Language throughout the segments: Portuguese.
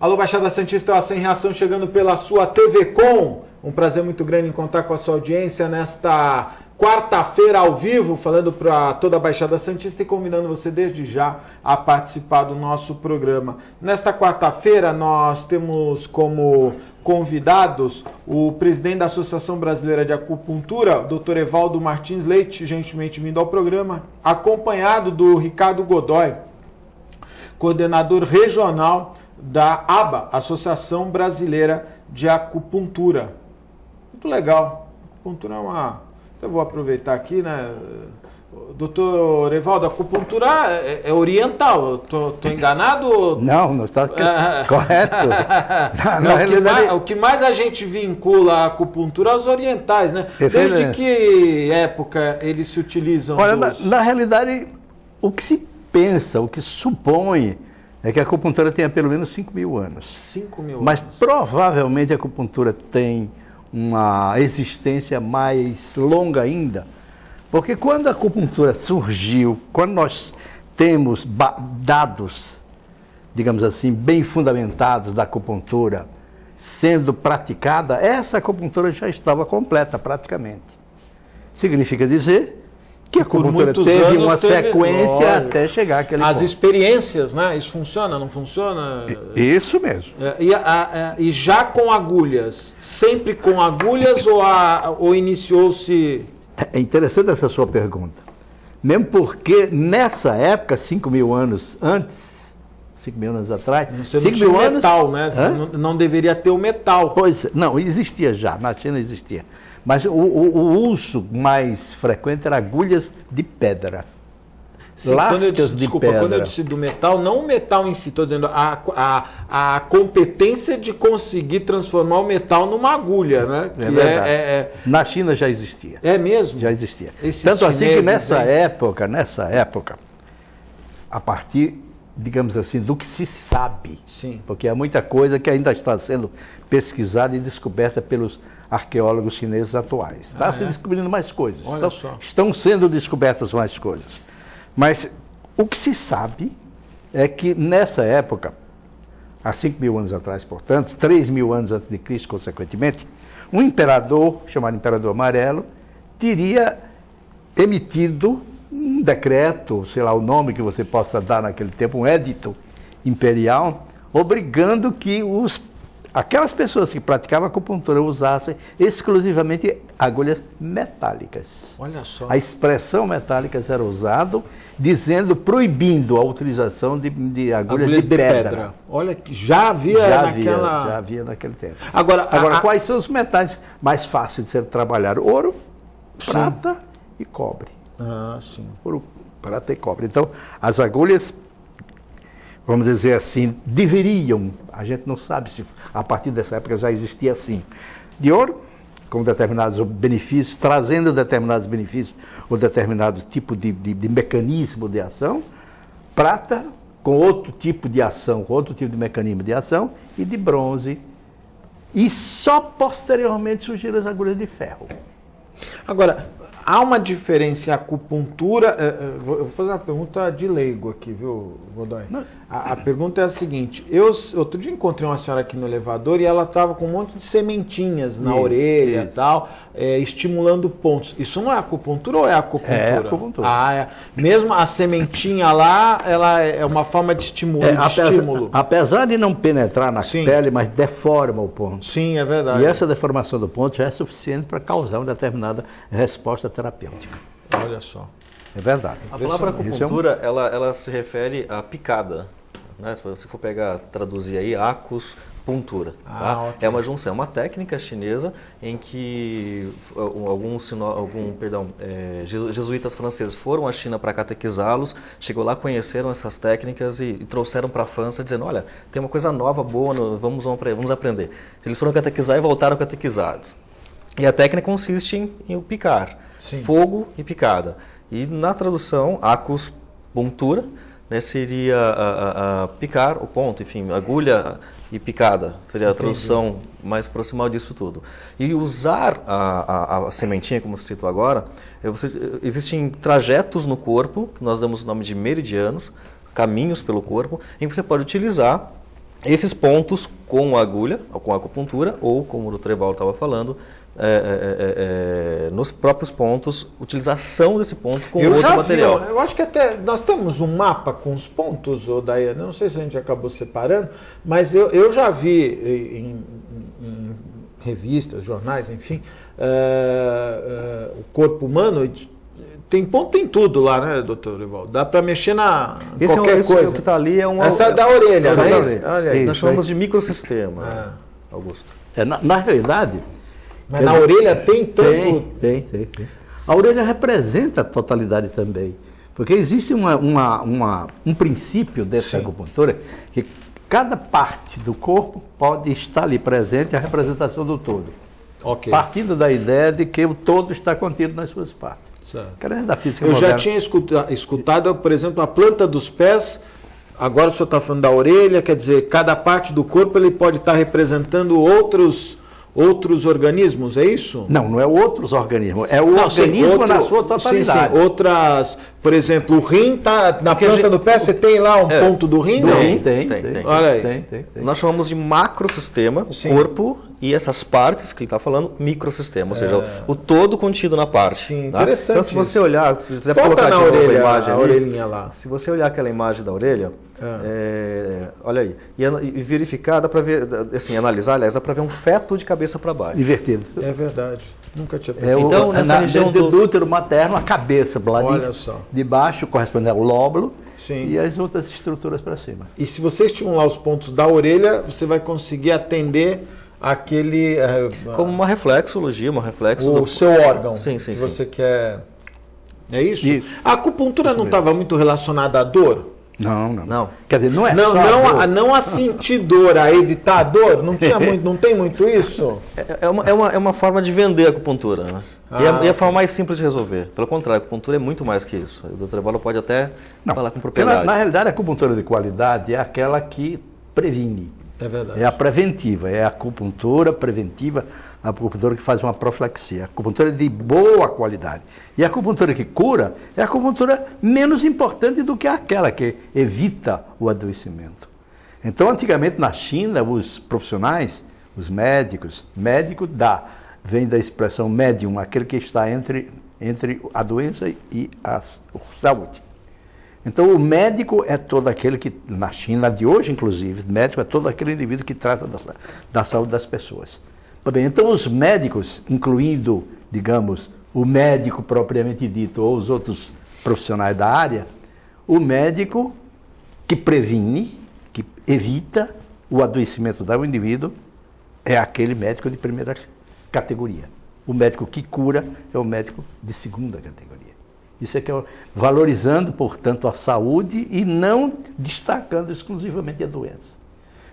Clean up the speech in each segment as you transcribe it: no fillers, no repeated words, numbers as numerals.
Alô, Baixada Santista, eu Sem Reação chegando pela sua TV Com. Um prazer muito grande em contar com a sua audiência nesta quarta-feira ao vivo, falando para toda a Baixada Santista e convidando você desde já a participar do nosso programa. Nesta quarta-feira nós temos como convidados o presidente da Associação Brasileira de Acupuntura, Dr. Evaldo Martins Leite, gentilmente vindo ao programa, acompanhado do Ricardo Godoy, coordenador regional da ABA, Associação Brasileira de Acupuntura. Muito legal. Acupuntura é uma... Eu vou aproveitar aqui, né? Doutor Evaldo, a acupuntura é oriental. Estou enganado? Não está correto. O que mais a gente vincula a acupuntura aos orientais, né? Desde que época eles se utilizam? Olha, na realidade, o que se pensa, o que se supõe é que a acupuntura tenha pelo menos 5.000 anos. 5.000 anos. Mas provavelmente a acupuntura tem uma existência mais longa ainda, porque quando a acupuntura surgiu, quando nós temos dados, digamos assim, bem fundamentados da acupuntura sendo praticada, essa acupuntura já estava completa praticamente. Significa dizer que a acupuntura teve uma sequência até chegar àquele ponto. As experiências, né? Isso funciona, não funciona? Isso mesmo. E já com agulhas? Sempre com agulhas ou iniciou-se... É interessante essa sua pergunta. Mesmo porque nessa época, 5.000 anos antes, 5.000 anos atrás... Você não tinha metal, né? Não deveria ter o metal. Pois não, existia já, na China existia. Mas o uso mais frequente era agulhas de pedra. Sim, quando eu disse do metal, não o metal em si, estou dizendo a competência de conseguir transformar o metal numa agulha, né? Na China já existia. É mesmo? Já existia. Tanto assim que nessa época, a partir, digamos assim, do que se sabe, sim, porque há muita coisa que ainda está sendo pesquisada e descoberta pelos arqueólogos chineses atuais. Está se descobrindo mais coisas. Estão sendo descobertas mais coisas. Mas o que se sabe é que nessa época, há 5.000 anos atrás, portanto, 3.000 anos antes de Cristo, consequentemente, um imperador, chamado Imperador Amarelo, teria emitido um decreto, sei lá o nome que você possa dar naquele tempo, um édito imperial, obrigando que aquelas pessoas que praticavam acupuntura usassem exclusivamente agulhas metálicas. Olha só. A expressão metálicas era usada, proibindo a utilização de agulhas de pedra. Olha, já havia naquele tempo. Agora quais são os metais mais fáceis de ser trabalhados? Ouro, prata e cobre. Sim. Ouro, prata e cobre. Então, as agulhas, vamos dizer assim, deveriam, a gente não sabe se a partir dessa época já existia assim, de ouro, com determinados benefícios, trazendo determinados benefícios ou determinados tipos de mecanismo de ação, prata com outro tipo de ação, com outro tipo de mecanismo de ação, e de bronze. E só posteriormente surgiram as agulhas de ferro. Agora, há uma diferença em acupuntura... Eu vou fazer uma pergunta de leigo aqui, viu, Godoy? A pergunta é a seguinte. Outro dia encontrei uma senhora aqui no elevador e ela estava com um monte de sementinhas na orelha e tal, estimulando pontos. Isso não é acupuntura ou é acupuntura? É acupuntura. Mesmo a sementinha lá, ela é uma forma de estímulo. Apesar de não penetrar na pele, mas deforma o ponto. Sim, é verdade. E essa deformação do ponto já é suficiente para causar uma determinada resposta terapêutica. Olha só. É verdade. A palavra acupuntura, ela se refere à picada. Né? Se você for traduzir aí, acupuntura. Tá? Okay. É uma junção, é uma técnica chinesa em que jesuítas franceses foram à China para catequizá-los, chegou lá, conheceram essas técnicas e trouxeram para a França dizendo, olha, tem uma coisa nova, boa, vamos aprender. Eles foram catequizar e voltaram catequizados. E a técnica consiste em picar, fogo e picada. E na tradução, acupuntura, né, seria picar o ponto, enfim, agulha e picada, seria a tradução mais proximal disso tudo. E usar a sementinha, como você citou agora, existem trajetos no corpo, que nós damos o nome de meridianos, caminhos pelo corpo, em que você pode utilizar esses pontos com a agulha, ou com a acupuntura, ou como o Dr. Evaldo estava falando, nos próprios pontos, utilização desse ponto com outro material. Eu acho que até nós temos um mapa com os pontos, Daiane, não sei se a gente acabou separando, mas eu já vi em revistas, jornais, enfim, o corpo humano tem ponto, tem tudo lá, né, doutor Evaldo? Dá para mexer na qualquer coisa. O que está ali é uma... Essa é da orelha, essa né? da orelha. Olha aí. Nós chamamos de microsistema, Augusto. Na realidade... Mas na orelha tem tanto... Tem. A orelha representa a totalidade também. Porque existe um princípio dessa acupuntura que cada parte do corpo pode estar ali presente a representação do todo. Okay. Partindo da ideia de que o todo está contido nas suas partes. Da física moderna. Já tinha escutado, por exemplo, a planta dos pés. Agora o senhor está falando da orelha, quer dizer, cada parte do corpo ele pode estar representando outros organismos, é isso? Não é outros organismos, é o organismo na sua totalidade. Sim, outras, por exemplo, o rim está na planta do pé, você tem lá um ponto do rim? Tem. Olha aí. Tem. Nós chamamos de macrosistema, o corpo e essas partes que ele está falando, microsistema, ou seja, o todo contido na parte. Sim, tá? interessante. Então, se você olhar, se quiser Bota colocar na de novo orelha, a imagem a ali, orelhinha lá. se você olhar aquela imagem da orelha, olha aí, e verificar, dá para ver, assim, analisar, aliás, dá para ver um feto de cabeça para baixo. Invertido. É verdade. Nunca tinha pensado. Então, nessa região do útero materno, a cabeça Olha só. de baixo corresponde ao lóbulo. Sim. E as outras estruturas para cima. E se você estimular os pontos da orelha, você vai conseguir atender aquele... como uma reflexologia, o seu órgão. Sim. Que você quer... É isso? A acupuntura não estava muito relacionada à dor? Não. Quer dizer, não é não a sentir dor, a evitar a dor? Não tem muito isso? É uma forma de vender a acupuntura, né? E é a forma mais simples de resolver. Pelo contrário, a acupuntura é muito mais que isso. O Dr. Evaldo pode até falar com propriedade. Na realidade, a acupuntura de qualidade é aquela que previne. É verdade. É a preventiva, é a acupuntura preventiva, a acupuntura que faz uma profilaxia. A acupuntura de boa qualidade. E a acupuntura que cura é a acupuntura menos importante do que aquela que evita o adoecimento. Então, antigamente na China, os profissionais, os médicos, vem da expressão médium, aquele que está entre a doença e a saúde. Então, o médico é todo aquele que, na China de hoje, inclusive, médico é todo aquele indivíduo que trata da saúde das pessoas. Bem, então, os médicos, incluindo, digamos, o médico propriamente dito ou os outros profissionais da área, o médico que previne, que evita o adoecimento do indivíduo, é aquele médico de primeira categoria. O médico que cura é o médico de segunda categoria. Isso é que é valorizando, portanto, a saúde e não destacando exclusivamente a doença.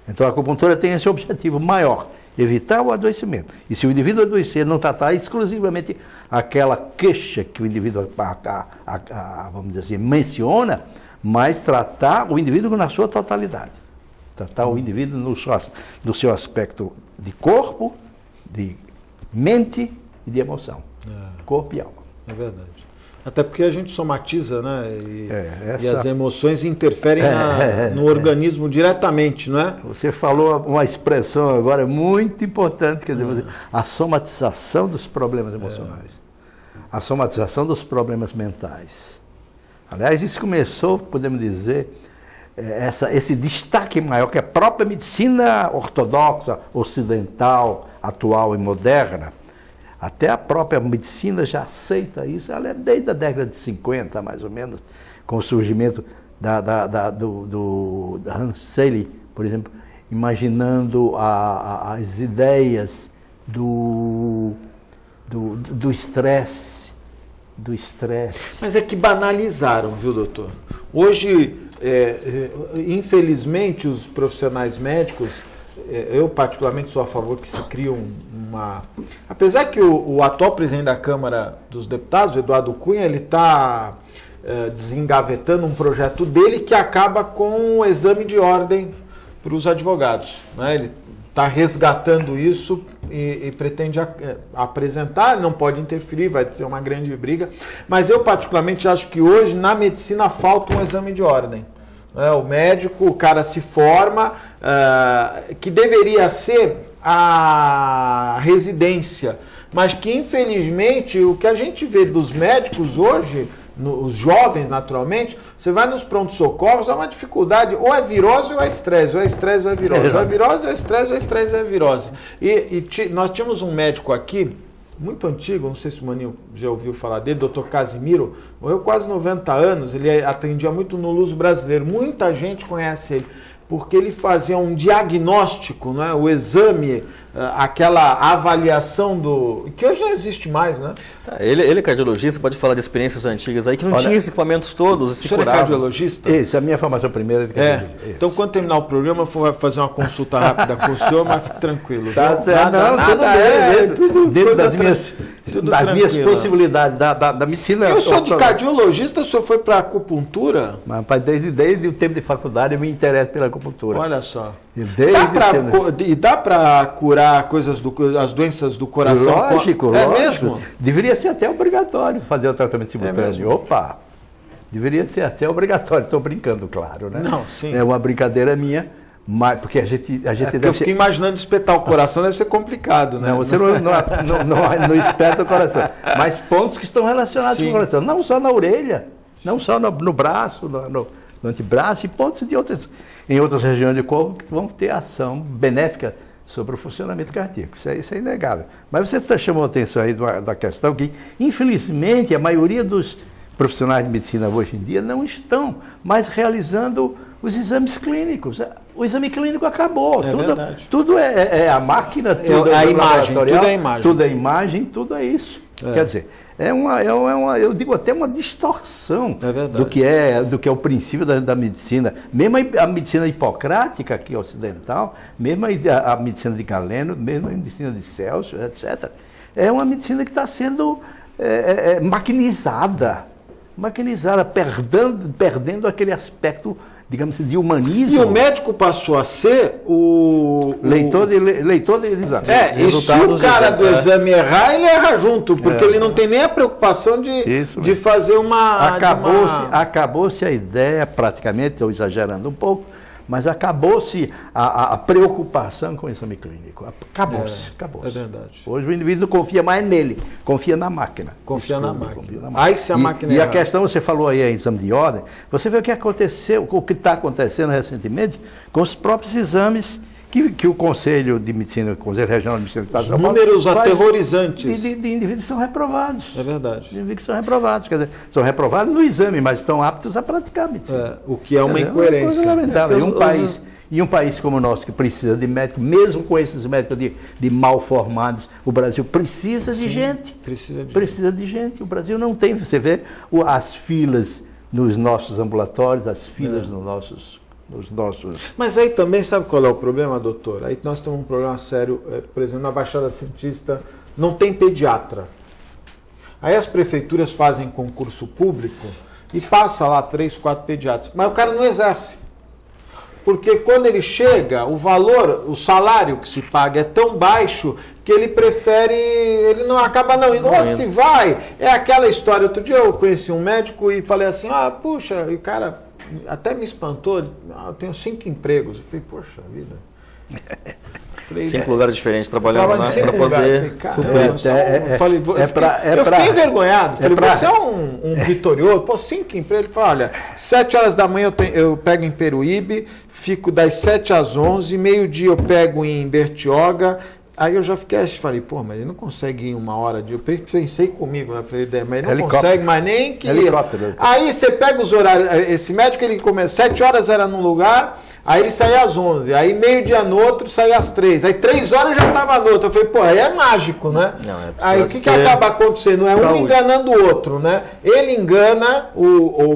Então, a acupuntura tem esse objetivo maior, evitar o adoecimento. E se o indivíduo adoecer, não tratar exclusivamente aquela queixa que o indivíduo, vamos dizer assim, menciona, mas tratar o indivíduo na sua totalidade. Tratar o indivíduo no seu aspecto de corpo, de mente e de emoção. Corpo e alma. É verdade. Até porque a gente somatiza, né? E as emoções interferem no organismo diretamente, não é? Você falou uma expressão agora muito importante, quer dizer, a somatização dos problemas emocionais. A somatização dos problemas mentais. Aliás, isso começou, podemos dizer, esse destaque maior que a própria medicina ortodoxa, ocidental, atual e moderna. Até a própria medicina já aceita isso, ela é desde a década de 50, mais ou menos, com o surgimento do Hans Selye, por exemplo, imaginando as ideias do estresse. Mas é que banalizaram, viu, doutor? Hoje, infelizmente, os profissionais médicos, eu particularmente sou a favor que se crie uma... Apesar que o atual presidente da Câmara dos Deputados, Eduardo Cunha, ele está desengavetando um projeto dele que acaba com o exame de ordem para os advogados, né? Ele está resgatando isso e pretende apresentar, não pode interferir, vai ser uma grande briga, mas eu particularmente acho que hoje na medicina falta um exame de ordem. O médico, o cara se forma, que deveria ser a residência, mas que infelizmente o que a gente vê dos médicos hoje, os jovens naturalmente, você vai nos pronto-socorros, é uma dificuldade, ou é virose ou é estresse, ou é estresse ou é virose, ou é virose ou é estresse, ou é estresse ou é virose. Nós tínhamos um médico aqui, muito antigo, não sei se o Maninho já ouviu falar dele, Dr. Casimiro, morreu quase 90 anos, ele atendia muito no Luso Brasileiro, muita gente conhece ele, porque ele fazia um diagnóstico, né, o exame, aquela avaliação que hoje não existe mais, né? Ele é cardiologista, pode falar de experiências antigas aí, que não tinha esses equipamentos todos e se curava. O senhor é cardiologista? Isso, a minha formação primeira é de cardiologia. Então, quando terminar o programa, eu vou fazer uma consulta rápida com o senhor, mas fique tranquilo. Tá certo, tudo dentro das minhas possibilidades da medicina. Eu sou de cardiologista, o senhor foi para acupuntura? Mas desde o tempo de faculdade eu me interesso pela acupuntura. Olha só. E dá para curar as doenças do coração? Lógico, é lógico. Mesmo? Deveria ser até obrigatório fazer o tratamento simultâneo. Opa! Deveria ser até obrigatório. Estou brincando, claro, né? Não, sim. É uma brincadeira minha, mas porque a gente deve eu fiquei imaginando espetar o coração, deve ser complicado, né? Não, você não espeta o coração. Mas pontos que estão relacionados com o coração. Não só na orelha, não só no braço, no antebraço, e pontos em outras regiões do corpo que vão ter ação benéfica sobre o funcionamento cardíaco. Isso é inegável. Mas você chamou a atenção aí da questão que, infelizmente, a maioria dos profissionais de medicina hoje em dia não estão mais realizando os exames clínicos. O exame clínico acabou. Tudo é a máquina, tudo é a imagem, tudo é imagem, tudo é isso. Quer dizer, eu digo até uma distorção do que é o princípio da medicina. Mesmo a medicina hipocrática aqui ocidental, mesmo a medicina de Galeno, mesmo a medicina de Celso, etc. É uma medicina que está sendo maquinizada, perdendo aquele aspecto, digamos assim, de humanismo. E o médico passou a ser o leitor de exame. E se o cara do exame errar, ele erra junto, porque ele não tem nem a preocupação de fazer uma... Acabou-se a ideia, praticamente, estou exagerando um pouco, mas acabou-se a preocupação com o exame clínico. Acabou-se. É verdade. Hoje o indivíduo não confia mais nele, confia na máquina. Confia na máquina. Aí se a máquina a questão, você falou aí, exame de ordem, você vê o que aconteceu, o que está acontecendo recentemente com os próprios exames que o Conselho de Medicina, o Conselho Regional de Medicina do Estado de São Paulo, números aterrorizantes de indivíduos que são reprovados. É verdade. De indivíduos que são reprovados. Quer dizer, são reprovados no exame, mas estão aptos a praticar a medicina. O que é uma incoerência. E um país como o nosso, que precisa de médicos, mesmo com esses médicos de mal formados, o Brasil precisa de gente. Precisa de gente. O Brasil não tem. Você vê as filas nos nossos ambulatórios, as filas nos nossos... Mas aí também, sabe qual é o problema, doutor? Aí nós temos um problema sério, por exemplo, na Baixada Santista não tem pediatra. Aí as prefeituras fazem concurso público e passa lá 3, 4 pediatras. Mas o cara não exerce. Porque quando ele chega, o salário que se paga é tão baixo que ele prefere, ele não acaba não indo. Ou se vai, é aquela história. Outro dia eu conheci um médico e falei assim, puxa, e o cara até me espantou, eu tenho 5 empregos. Eu falei, poxa vida. Falei, 5 lugares diferentes trabalhando para poder... Eu fiquei envergonhado. Falei, você é um vitorioso. 5 empregos. Ele falou, olha, 7 horas da manhã eu pego em Peruíbe, fico das 7 às 11, meio-dia eu pego em Bertioga. Aí eu já falei, mas ele não consegue ir 1 hora de... Eu pensei comigo, né? Falei, mas ele não consegue mais nem que... Aí você pega os horários, esse médico, ele começa, 7 horas era num lugar, aí ele saía às 11, aí meio-dia no outro, saía às 3, aí 3 horas já estava no outro. Eu falei, aí é mágico, né? Aí o que acaba acontecendo? É um enganando o outro, né? Ele engana,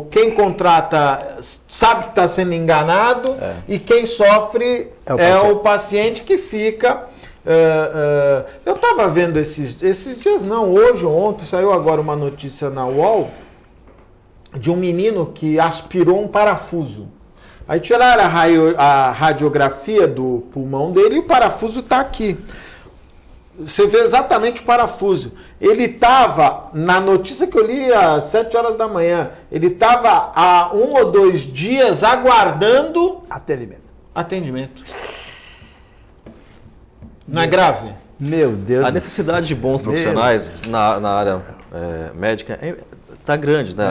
quem contrata sabe que está sendo enganado, e quem sofre é o paciente que fica... eu estava vendo esses dias, hoje ou ontem, saiu agora uma notícia na UOL de um menino que aspirou um parafuso. Aí tiraram a radiografia do pulmão dele e o parafuso está aqui. Você vê exatamente o parafuso. Ele estava, na notícia que eu li às 7 horas da manhã, ele estava há 1 ou 2 dias aguardando atendimento. Não é grave? Meu Deus. A necessidade de bons profissionais na área médica está grande, né?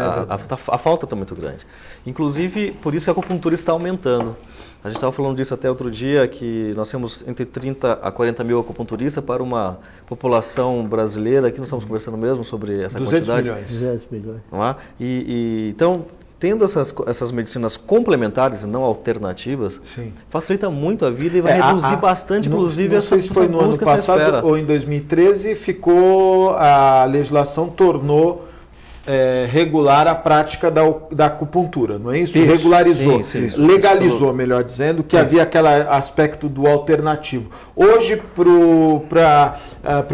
A falta está muito grande. Inclusive, por isso que a acupuntura está aumentando. A gente estava falando disso até outro dia, que nós temos entre 30 a 40 mil acupunturistas para uma população brasileira, aqui nós estamos conversando mesmo sobre essa 200 quantidade. 200 milhões. Não é? Então, tendo essas medicinas complementares e não alternativas, sim, facilita muito a vida e vai reduzir bastante, inclusive, essa busca, foi no ano passado ou em 2013, a legislação tornou regular a prática da acupuntura, não é isso? Regularizou, legalizou, melhor dizendo, que havia aquele aspecto do alternativo. Hoje, para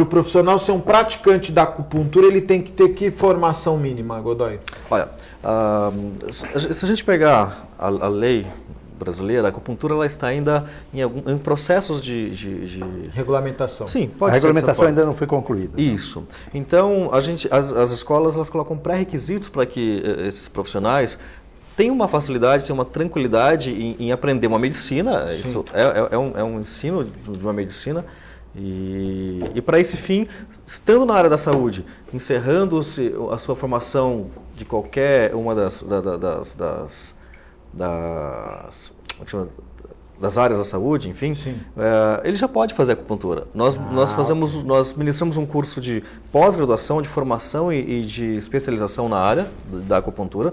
o profissional ser um praticante da acupuntura, ele tem que ter que formação mínima, Godoy? Olha, se a gente pegar a lei brasileira, a acupuntura ela está ainda em processos de regulamentação. Sim, pode ser. A regulamentação ainda não foi concluída. Isso. Então, as escolas elas colocam pré-requisitos para que esses profissionais tenham uma facilidade, tenham uma tranquilidade em aprender uma medicina. Sim. Isso é um ensino de uma medicina. E para esse fim, estando na área da saúde, encerrando-se a sua formação de qualquer uma das áreas da saúde, enfim, ele já pode fazer acupuntura. Nós ministramos um curso de pós-graduação, de formação e de especialização na área da acupuntura.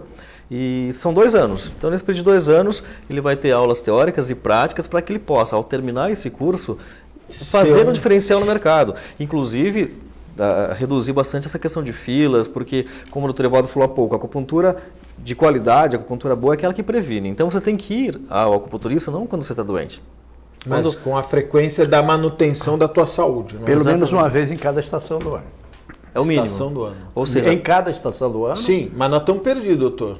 E são 2 anos. Então, nesse período de 2 anos, ele vai ter aulas teóricas e práticas para que ele possa, ao terminar esse curso, fazer um diferencial no mercado. Inclusive, reduzir bastante essa questão de filas, porque, como o doutor Evaldo falou há pouco, a acupuntura de qualidade, a acupuntura boa é aquela que previne. Então, você tem que ir ao acupunturista não quando você está doente. Mas com a frequência da manutenção da tua saúde. Não é? Pelo menos uma vez em cada estação do ano. É o mínimo. Estação do ano. Ou seja, em cada estação do ano? Sim, mas nós estamos perdidos, doutor.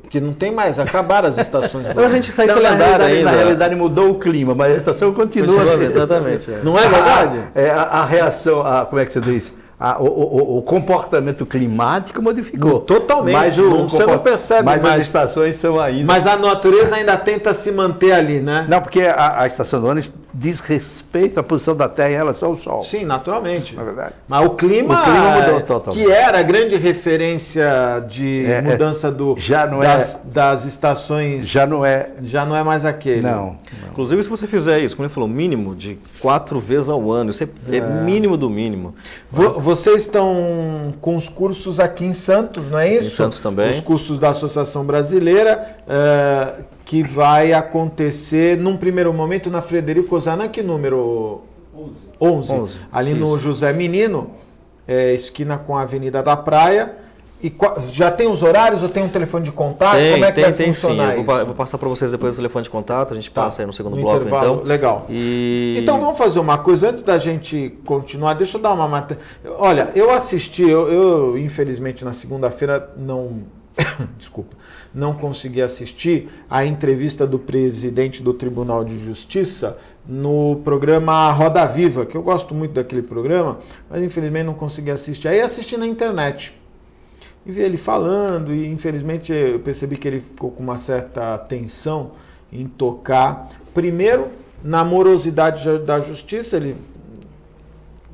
Porque não tem mais, acabaram as estações. Então a gente sai calendário ainda. Na realidade mudou o clima, mas a estação continua. Exatamente. Não é verdade? A reação, como é que você diz? O comportamento climático modificou. Totalmente. Mas você não percebe mais. As estações são ainda. Mas a natureza ainda tenta se manter ali, né? Não, porque a estação do ano diz respeito à posição da Terra em relação ao Sol. Sim, naturalmente. Na verdade. Mas o clima mudou totalmente. Que era a grande referência de mudança das estações. Já não é mais aquele. Não. Inclusive, se você fizer isso, como ele falou, mínimo de 4 vezes ao ano, isso é mínimo do mínimo. Vocês estão com os cursos aqui em Santos, não é isso? Em Santos também. Os cursos da Associação Brasileira, que vai acontecer num primeiro momento na Frederico Ozana, que número? 11. Ali isso. No José Menino, esquina com a Avenida da Praia. E já tem os horários ou tem um telefone de contato? Como é que vai funcionar sim. Eu vou passar para vocês depois o telefone de contato, a gente passa aí no segundo bloco, então. Legal. Então vamos fazer uma coisa, antes da gente continuar, deixa eu dar uma matéria. Olha, eu assisti, eu infelizmente na segunda-feira não consegui assistir a entrevista do presidente do Tribunal de Justiça no programa Roda Viva, que eu gosto muito daquele programa, mas infelizmente não consegui assistir. Aí assisti na internet. E vi ele falando, e infelizmente eu percebi que ele ficou com uma certa tensão em tocar, primeiro, na morosidade da justiça, ele,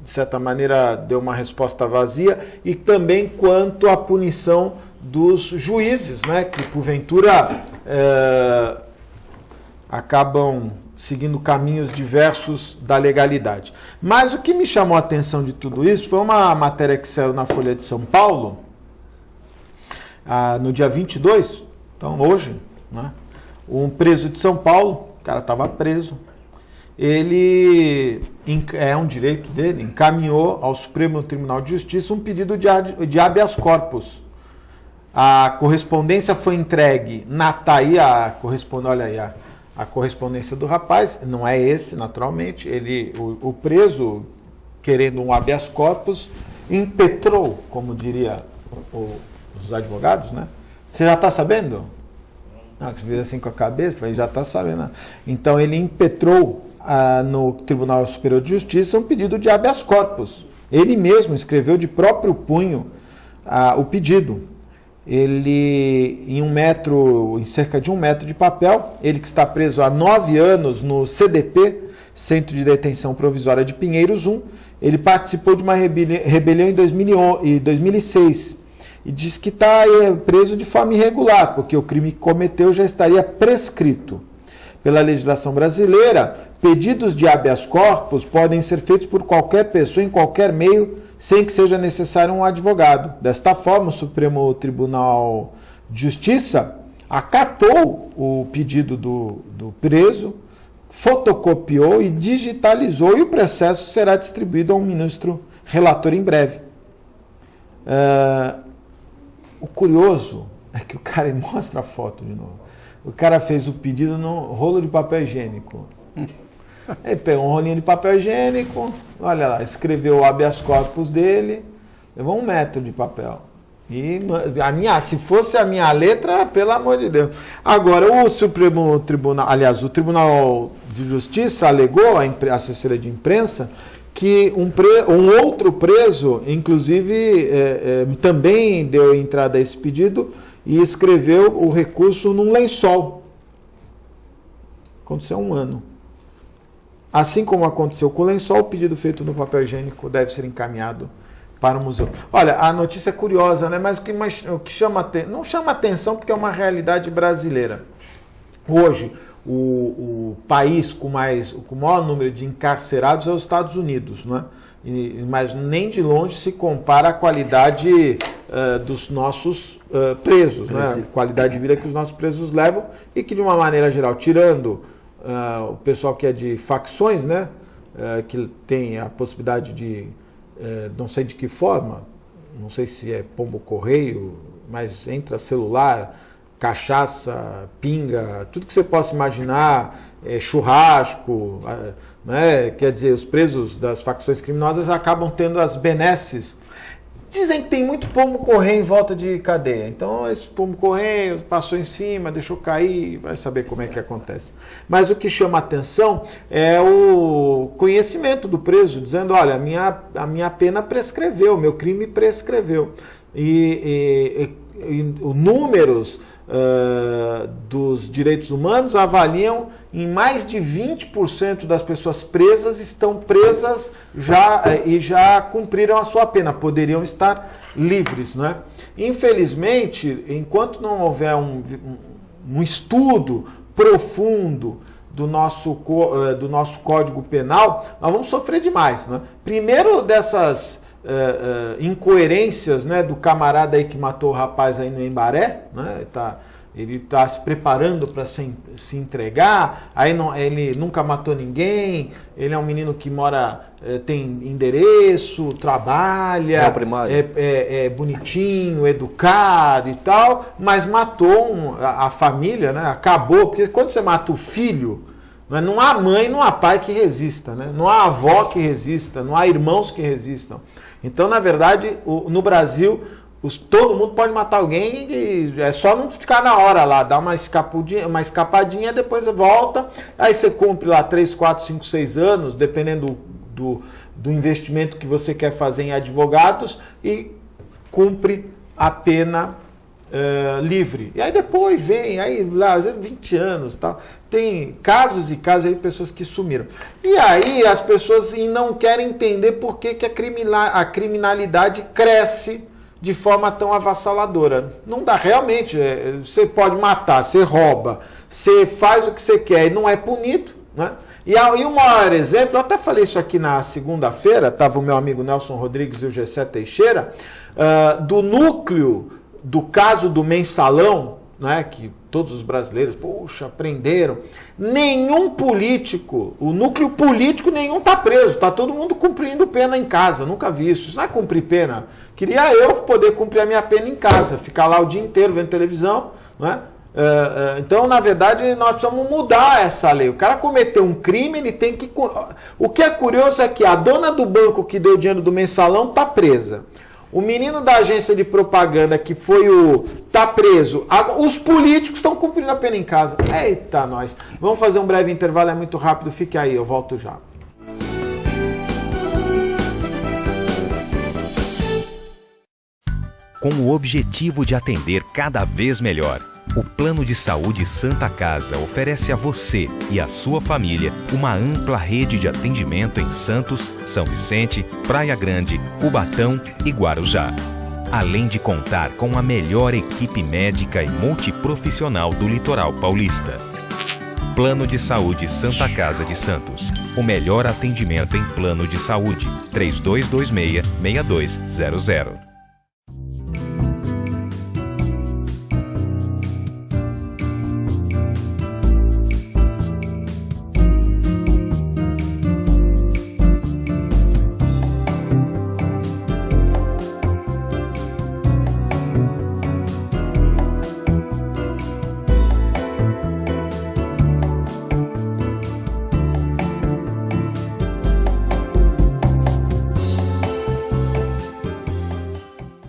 de certa maneira, deu uma resposta vazia, e também quanto à punição dos juízes, né, que porventura acabam seguindo caminhos diversos da legalidade. Mas o que me chamou a atenção de tudo isso foi uma matéria que saiu na Folha de São Paulo, no dia 22, então hoje, né, um preso de São Paulo, o cara estava preso, ele, é um direito dele, encaminhou ao Supremo Tribunal de Justiça um pedido de habeas corpus. A correspondência foi entregue olha aí, a correspondência do rapaz, não é esse, naturalmente, o preso, querendo um habeas corpus, impetrou, como diria os advogados, né? Você já está sabendo? Não, que você fez assim com a cabeça, já está sabendo. Né? Então ele impetrou no Tribunal Superior de Justiça um pedido de habeas corpus. Ele mesmo escreveu de próprio punho o pedido. Ele, em cerca de 1 metro de papel, ele que está preso há 9 anos no CDP, Centro de Detenção Provisória de Pinheiros 1, ele participou de uma rebelião em 2006 e diz que está preso de forma irregular, porque o crime que cometeu já estaria prescrito. Pela legislação brasileira, pedidos de habeas corpus podem ser feitos por qualquer pessoa, em qualquer meio, sem que seja necessário um advogado. Desta forma, o Supremo Tribunal de Justiça acatou o pedido do preso, fotocopiou e digitalizou, e o processo será distribuído a um ministro relator em breve. O curioso é que o cara mostra a foto de novo. O cara fez o pedido no rolo de papel higiênico. Ele pegou um rolinho de papel higiênico, olha lá, escreveu o habeas corpus dele, levou 1 metro de papel. E se fosse a minha letra, pelo amor de Deus. Agora, o Supremo Tribunal, aliás, o Tribunal de Justiça alegou, a assessoria de imprensa, que um outro preso, inclusive, também deu entrada a esse pedido e escreveu o recurso num lençol. Aconteceu há 1 ano. Assim como aconteceu com o lençol, o pedido feito no papel higiênico deve ser encaminhado para o museu. Olha, a notícia é curiosa, né? Mas o que não chama atenção porque é uma realidade brasileira. Hoje, o país com o maior número de encarcerados é os Estados Unidos, né? Mas nem de longe se compara a qualidade dos nossos presos, né? A qualidade de vida que os nossos presos levam e que, de uma maneira geral, tirando o pessoal que é de facções, né? Que tem a possibilidade de, não sei de que forma, não sei se é pombo-correio, mas entra celular, cachaça, pinga, tudo que você possa imaginar, churrasco, né? Quer dizer, os presos das facções criminosas acabam tendo as benesses. Dizem que tem muito pombo-correio em volta de cadeia. Então, esse pombo-correio passou em cima, deixou cair, vai saber como é que acontece. Mas o que chama a atenção é o conhecimento do preso, dizendo, olha, a minha pena prescreveu, o meu crime prescreveu. E números dos direitos humanos avaliam em mais de 20% das pessoas presas estão presas e já cumpriram a sua pena, poderiam estar livres, né? Infelizmente, enquanto não houver um estudo profundo do nosso Código Penal, nós vamos sofrer demais, né? Primeiro dessas incoerências, né, do camarada aí que matou o rapaz aí no Embaré, né, ele está se preparando para se entregar, ele nunca matou ninguém, ele é um menino que mora, tem endereço, trabalha, é bonitinho, educado e tal, mas matou a família, né, acabou, porque quando você mata o filho, não há mãe, não há pai que resista, né? Não há avó que resista, não há irmãos que resistam. Então, na verdade, no Brasil, todo mundo pode matar alguém e é só não ficar na hora lá, dar uma escapadinha, depois volta, aí você cumpre lá 3, 4, 5, 6 anos, dependendo do investimento que você quer fazer em advogados, e cumpre a pena livre. E aí depois vem, aí lá, às vezes 20 anos e tal. Tem casos e casos aí de pessoas que sumiram. E aí as pessoas não querem entender por que a criminalidade cresce de forma tão avassaladora. Não dá, realmente, você pode matar, você rouba, você faz o que você quer e não é punido, né? E o maior exemplo, eu até falei isso aqui na segunda-feira, estava o meu amigo Nelson Rodrigues e o Gessé Teixeira, do núcleo do caso do Mensalão, né, que todos os brasileiros, poxa, prenderam. Nenhum político, o núcleo político nenhum está preso, está todo mundo cumprindo pena em casa, nunca vi isso. Isso não é cumprir pena. Queria eu poder cumprir a minha pena em casa, ficar lá o dia inteiro vendo televisão, né? Então, na verdade, nós precisamos mudar essa lei. O cara cometeu um crime, ele tem que... O que é curioso é que a dona do banco que deu o dinheiro do Mensalão está presa. O menino da agência de propaganda que foi tá preso. Os políticos estão cumprindo a pena em casa. Eita, nós. Vamos fazer um breve intervalo, é muito rápido. Fique aí, eu volto já. Com o objetivo de atender cada vez melhor, o Plano de Saúde Santa Casa oferece a você e a sua família uma ampla rede de atendimento em Santos, São Vicente, Praia Grande, Cubatão e Guarujá. Além de contar com a melhor equipe médica e multiprofissional do litoral paulista. Plano de Saúde Santa Casa de Santos. O melhor atendimento em plano de saúde. 3226-6200.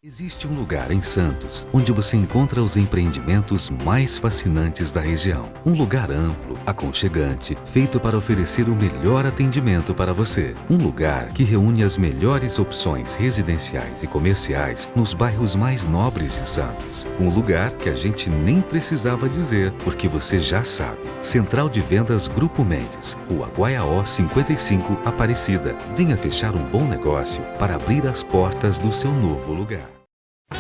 Existe um lugar em Santos onde você encontra os empreendimentos mais fascinantes da região. Um lugar amplo, aconchegante, feito para oferecer o melhor atendimento para você. Um lugar que reúne as melhores opções residenciais e comerciais nos bairros mais nobres de Santos. Um lugar que a gente nem precisava dizer, porque você já sabe. Central de Vendas Grupo Mendes, Rua Guaiaó 55, Aparecida. Venha fechar um bom negócio para abrir as portas do seu novo lugar.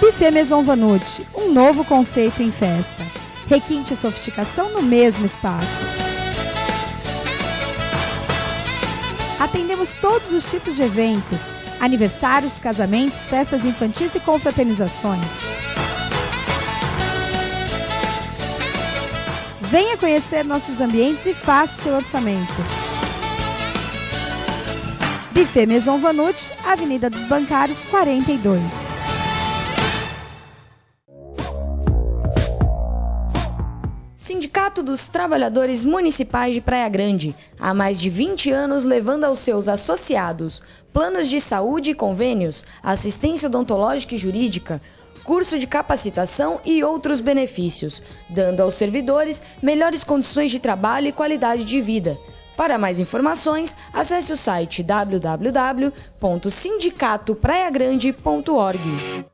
Buffet Maison Vanucci, um novo conceito em festa. Requinte e sofisticação no mesmo espaço. Atendemos todos os tipos de eventos, aniversários, casamentos, festas infantis e confraternizações. Venha conhecer nossos ambientes e faça o seu orçamento. Buffet Maison Vanucci, Avenida dos Bancários, 42. Sindicato dos Trabalhadores Municipais de Praia Grande, há mais de 20 anos levando aos seus associados planos de saúde e convênios, assistência odontológica e jurídica, curso de capacitação e outros benefícios, dando aos servidores melhores condições de trabalho e qualidade de vida. Para mais informações, acesse o site www.sindicatopraiagrande.org.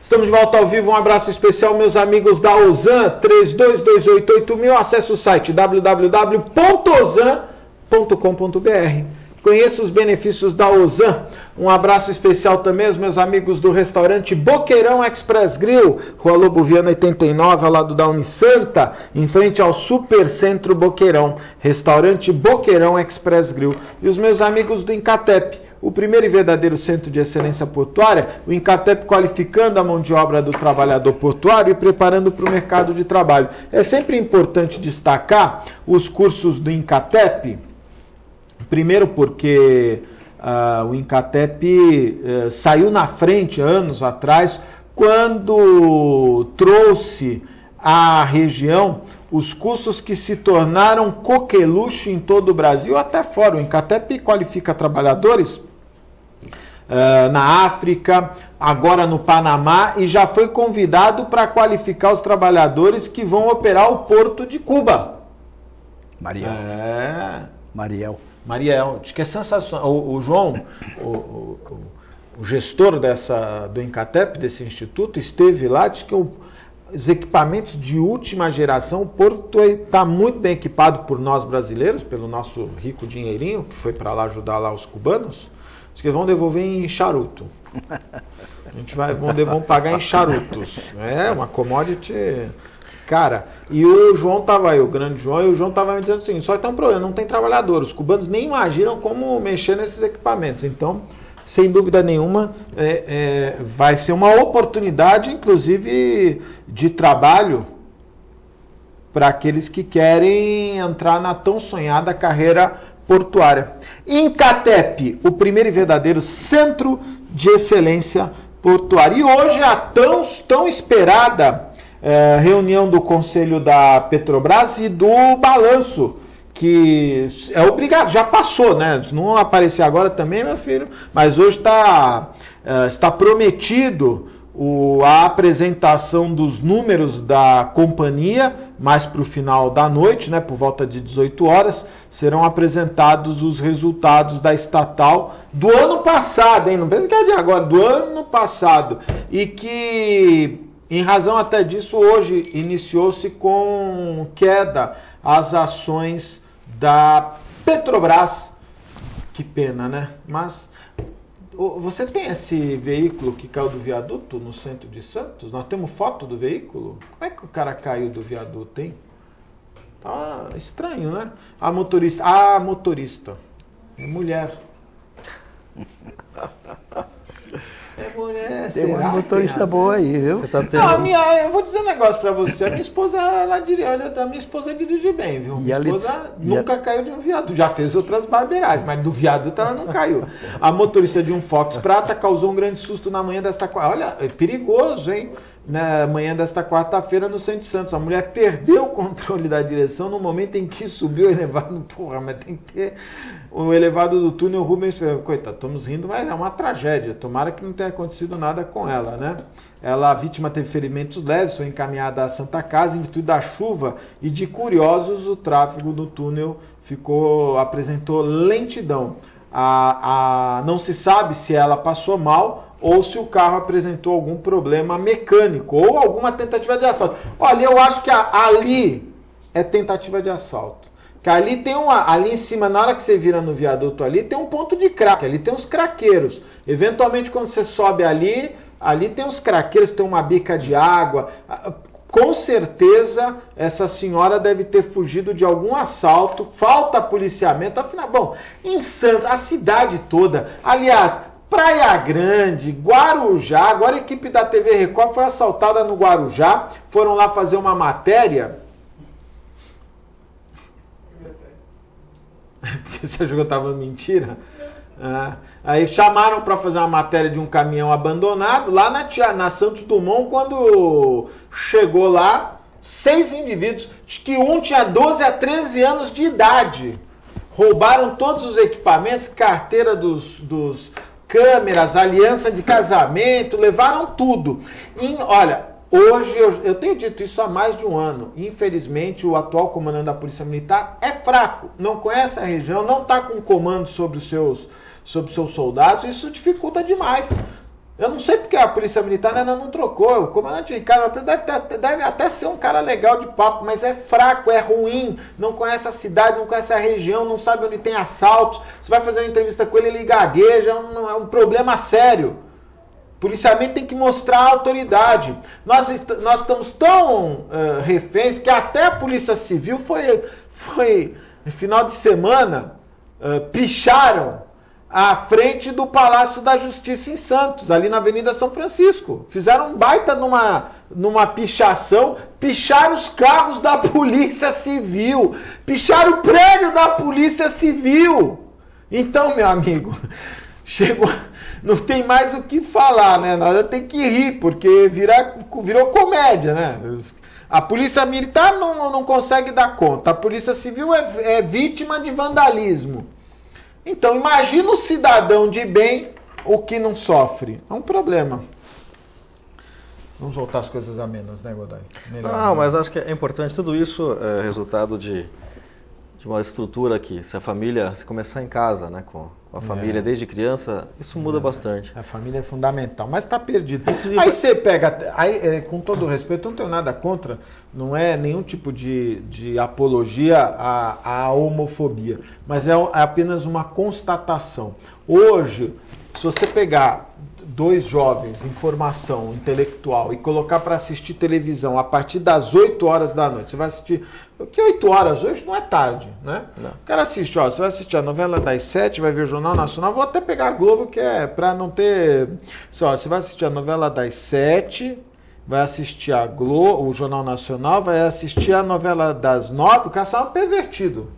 Estamos de volta ao vivo, um abraço especial, meus amigos da Ozan, 32288000, acesse o site www.ozan.com.br. Conheça os benefícios da Ozan. Um abraço especial também aos meus amigos do restaurante Boqueirão Express Grill, Rua Lobo Viana 89, ao lado da Unisanta, em frente ao Supercentro Boqueirão. Restaurante Boqueirão Express Grill. E os meus amigos do Incatep, o primeiro e verdadeiro centro de excelência portuária, o Incatep qualificando a mão de obra do trabalhador portuário e preparando para o mercado de trabalho. É sempre importante destacar os cursos do Incatep. Primeiro porque o Incatep saiu na frente anos atrás, quando trouxe à região os cursos que se tornaram coqueluche em todo o Brasil, até fora. O Incatep qualifica trabalhadores na África, agora no Panamá, e já foi convidado para qualificar os trabalhadores que vão operar o Porto de Cuba. Mariel. Mariel, diz que é sensacional. O João, o gestor do Incatep, desse instituto, esteve lá, diz que os equipamentos de última geração, o Porto está muito bem equipado por nós brasileiros, pelo nosso rico dinheirinho, que foi para lá ajudar lá os cubanos. Diz que vão devolver em charuto. Vão pagar em charutos. É uma commodity Cara, e o João tava aí, o grande João, e o João tava me dizendo assim, só tem um problema, não tem trabalhador, os cubanos nem imaginam como mexer nesses equipamentos, então, sem dúvida nenhuma, vai ser uma oportunidade, inclusive, de trabalho para aqueles que querem entrar na tão sonhada carreira portuária. Incatep, o primeiro e verdadeiro centro de excelência portuária. E hoje a tão esperada reunião do Conselho da Petrobras e do balanço, que é obrigado, já passou, né? Se não aparecer agora também, meu filho, mas hoje está prometido a apresentação dos números da companhia, mais para o final da noite, né, por volta de 18 horas, serão apresentados os resultados da estatal do ano passado, hein? Não pensa que é de agora, do ano passado. E que, em razão até disso, hoje iniciou-se com queda as ações da Petrobras. Que pena, né? Mas você tem esse veículo que caiu do viaduto no centro de Santos? Nós temos foto do veículo? Como é que o cara caiu do viaduto, hein? Tá estranho, né? A motorista é mulher. É mulher, tem uma motorista boa aí, viu? Você tá tendo... eu vou dizer um negócio pra você. A minha esposa, a minha esposa dirige bem, viu? Minha esposa nunca caiu de um viaduto. Já fez outras barberagens, mas do viaduto ela não caiu. A motorista de um Fox Prata causou um grande susto na manhã desta... Olha, é perigoso, hein? Na manhã desta quarta-feira no centro de Santos. A mulher perdeu o controle da direção no momento em que subiu o elevado. Porra, mas tem que ter o elevado do túnel Rubens. Coitado, estamos rindo, mas é uma tragédia. Tomara que não tenha acontecido nada com ela, né? A vítima teve ferimentos leves, foi encaminhada à Santa Casa em virtude da chuva e de curiosos, o tráfego no túnel apresentou lentidão. Não se sabe se ela passou mal ou se o carro apresentou algum problema mecânico ou alguma tentativa de assalto. Olha, eu acho que ali é tentativa de assalto. Que ali tem ali em cima, na hora que você vira no viaduto ali, tem um ponto de craque, ali tem uns craqueiros. Eventualmente, quando você sobe ali tem uns craqueiros, tem uma bica de água. Com certeza, essa senhora deve ter fugido de algum assalto, falta policiamento, afinal, bom, em Santos, a cidade toda, aliás, Praia Grande, Guarujá, agora a equipe da TV Record foi assaltada no Guarujá, foram lá fazer uma matéria. Porque você achou que eu estava mentira? Aí chamaram para fazer uma matéria de um caminhão abandonado lá na Santos Dumont. Quando chegou lá, 6 indivíduos, de que um tinha 12 a 13 anos de idade, roubaram todos os equipamentos, carteira dos câmeras, aliança de casamento, levaram tudo. Olha, hoje, eu tenho dito isso há mais de um ano, infelizmente o atual comandante da Polícia Militar é fraco, não conhece a região, não está com comando sobre os seus soldados, isso dificulta demais. Eu não sei porque a Polícia Militar ainda não trocou, o comandante Ricardo deve até ser um cara legal de papo, mas é fraco, é ruim, não conhece a cidade, não conhece a região, não sabe onde tem assaltos, você vai fazer uma entrevista com ele gagueja, é um problema sério. Policiamento tem que mostrar a autoridade. Nós estamos tão reféns que até a Polícia Civil foi no final de semana, picharam à frente do Palácio da Justiça em Santos, ali na Avenida São Francisco. Fizeram um baita numa pichação, picharam os carros da Polícia Civil, picharam o prédio da Polícia Civil. Então, meu amigo, chegou... Não tem mais o que falar, né? Nós temos que rir, porque virou comédia, né? A Polícia Militar não consegue dar conta. A Polícia Civil é vítima de vandalismo. Então, imagina o cidadão de bem o que não sofre. É um problema. Vamos voltar às coisas amenas, né, Godoy? Não, mas acho que é importante. Tudo isso é resultado de uma estrutura que, se a família, se começar em casa, né, com a família desde criança, isso muda bastante. A família é fundamental, mas está perdido. Aí você pega, com todo o respeito, eu não tenho nada contra, não é nenhum tipo de apologia à homofobia, mas é apenas uma constatação. Hoje, se você pegar dois jovens em formação intelectual e colocar para assistir televisão a partir das 8 horas da noite, você vai assistir... Que 8 horas hoje não é tarde, né? Não. O cara assiste, ó, você vai assistir a novela das 7, vai ver o Jornal Nacional, vou até pegar a Globo, que é para não ter... Só, você vai assistir a novela das 7, vai assistir a Globo, o Jornal Nacional, vai assistir a novela das 9, o cara é um pervertido.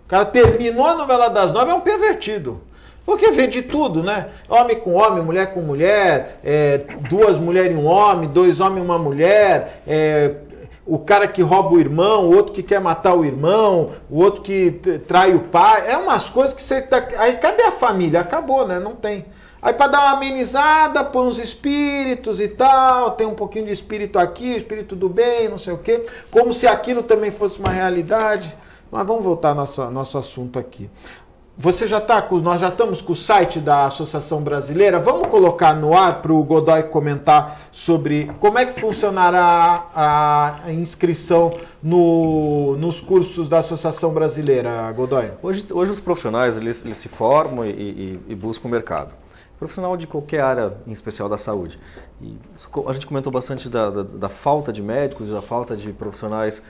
O cara terminou a novela das 9, é um pervertido. Porque vê de tudo, né? Homem com homem, mulher com mulher, duas mulheres e um homem, dois homens e uma mulher, o cara que rouba o irmão, o outro que quer matar o irmão, o outro que trai o pai. É umas coisas que você... Aí cadê a família? Acabou, né? Não tem. Aí para dar uma amenizada, põe uns espíritos e tal, tem um pouquinho de espírito aqui, espírito do bem, não sei o quê. Como se aquilo também fosse uma realidade. Mas vamos voltar ao nosso assunto aqui. Você já está nós já estamos com o site da Associação Brasileira. Vamos colocar no ar para o Godoy comentar sobre como é que funcionará a inscrição nos cursos da Associação Brasileira, Godoy. Hoje os profissionais eles se formam e buscam o mercado. Profissional de qualquer área, em especial da saúde. E a gente comentou bastante da falta de médicos, da falta de profissionais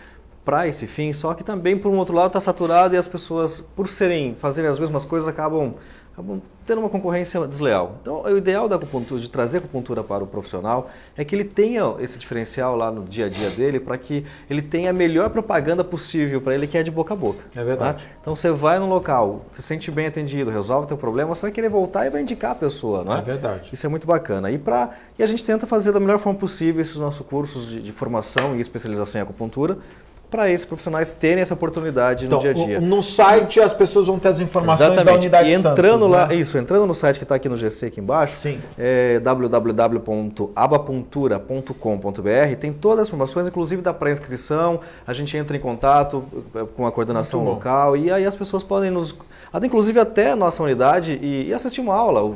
para esse fim, só que também, por um outro lado, está saturado e as pessoas, por fazerem as mesmas coisas, acabam tendo uma concorrência desleal. Então, o ideal da acupuntura, de trazer a acupuntura para o profissional, é que ele tenha esse diferencial lá no dia a dia dele, para que ele tenha a melhor propaganda possível para ele, que é de boca a boca. É verdade. Tá? Então, você vai no local, se sente bem atendido, resolve o teu problema, você vai querer voltar e vai indicar a pessoa, não é? É verdade. Isso é muito bacana. E a gente tenta fazer da melhor forma possível esses nossos cursos de formação e especialização em acupuntura, para esses profissionais terem essa oportunidade no dia a dia. No site as pessoas vão ter as informações da unidade e entrando Santos, lá, né? entrando no site que está aqui no GC aqui embaixo, sim, www.abapuntura.com.br, tem todas as informações, inclusive da pré-inscrição, a gente entra em contato com a coordenação local e aí as pessoas podem inclusive até a nossa unidade e assistir uma aula,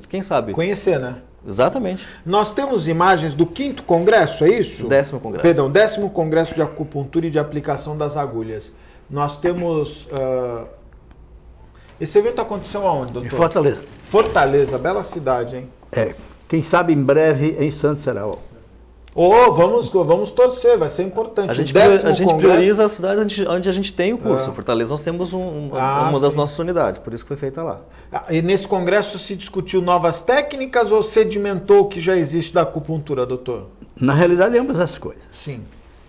quem sabe? Conhecer, né? Exatamente. Nós temos imagens do 5º Congresso, é isso? 10º Congresso. Perdão, 10º Congresso de Acupuntura e de Aplicação das Agulhas. Nós temos... Esse evento aconteceu aonde, doutor? Em Fortaleza. Fortaleza, bela cidade, hein? Quem sabe em breve em Santos será. Vamos torcer, vai ser importante. A gente prioriza a cidade onde a gente tem o curso. Fortaleza nós temos uma das nossas unidades, por isso que foi feita lá. E nesse congresso se discutiu novas técnicas ou sedimentou o que já existe da acupuntura, doutor? Na realidade, ambas as coisas. Sim.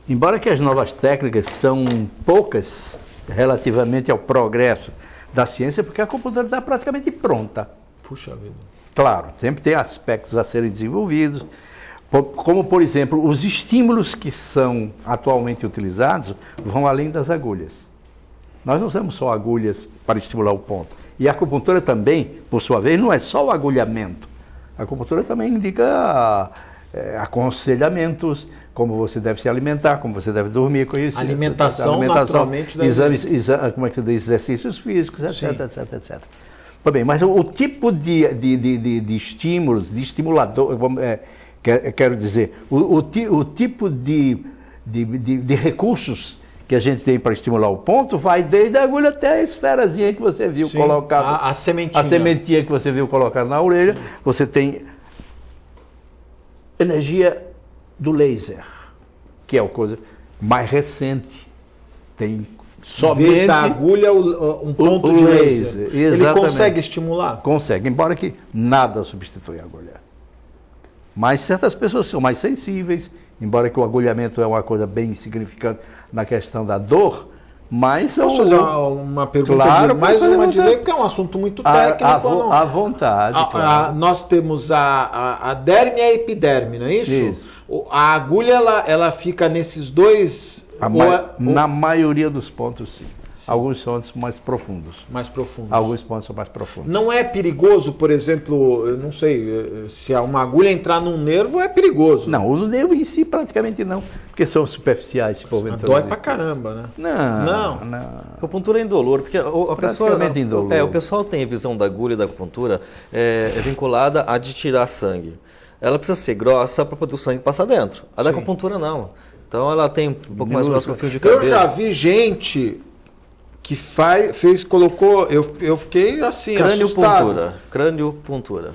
Embora que as novas técnicas são poucas relativamente ao progresso da ciência, porque a acupuntura está praticamente pronta. Puxa vida. Claro, sempre tem aspectos a serem desenvolvidos, como, por exemplo, os estímulos que são atualmente utilizados vão além das agulhas. Nós não usamos só agulhas para estimular o ponto. E a acupuntura também, por sua vez, não é só o agulhamento. A acupuntura também indica aconselhamentos, como você deve se alimentar, como você deve dormir com isso. Alimentação naturalmente deve... exercícios físicos, etc. Bem, mas o tipo de estímulos, de estimulador... Quero dizer, o tipo de recursos que a gente tem para estimular o ponto vai desde a agulha até a esferazinha que você viu colocada. A sementinha. A sementinha que você viu colocada na orelha. Sim. Você tem energia do laser, que é a coisa mais recente. Tem somente... Em vez da agulha, um ponto de laser. Ele consegue estimular? Consegue, embora que nada substitui a agulha. Mas certas pessoas são mais sensíveis, embora que o agulhamento é uma coisa bem insignificante na questão da dor, mas... Posso fazer uma pergunta? Claro, mais uma de lei, porque é um assunto muito técnico. À vontade, claro. Nós temos a derme e a epiderme, não é isso? Isso. A agulha, ela fica nesses dois... Na maioria dos pontos, sim. Alguns são mais profundos. Mais profundos. Alguns pontos são mais profundos. Não é perigoso, por exemplo, eu não sei, se uma agulha entrar num nervo é perigoso. Não, o nervo em si praticamente não, porque são superficiais. Dói pra caramba, né? Não. A acupuntura é indolor, porque a pessoa... Indolor. O pessoal tem a visão da agulha e da acupuntura vinculada a de tirar sangue. Ela precisa ser grossa para poder o sangue passar dentro. A da acupuntura não. Então ela tem um pouco mais grosso que o fio de cabelo. Eu já vi gente... que colocou, eu fiquei assim, assustado. Crâniopuntura.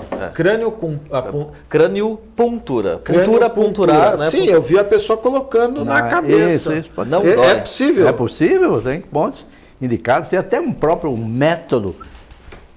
Crâniopuntura. Punturar, né? Sim, eu vi a pessoa colocando na cabeça. Isso, pode não ser. dói. É possível? É possível, tem pontos indicados. Tem até um próprio método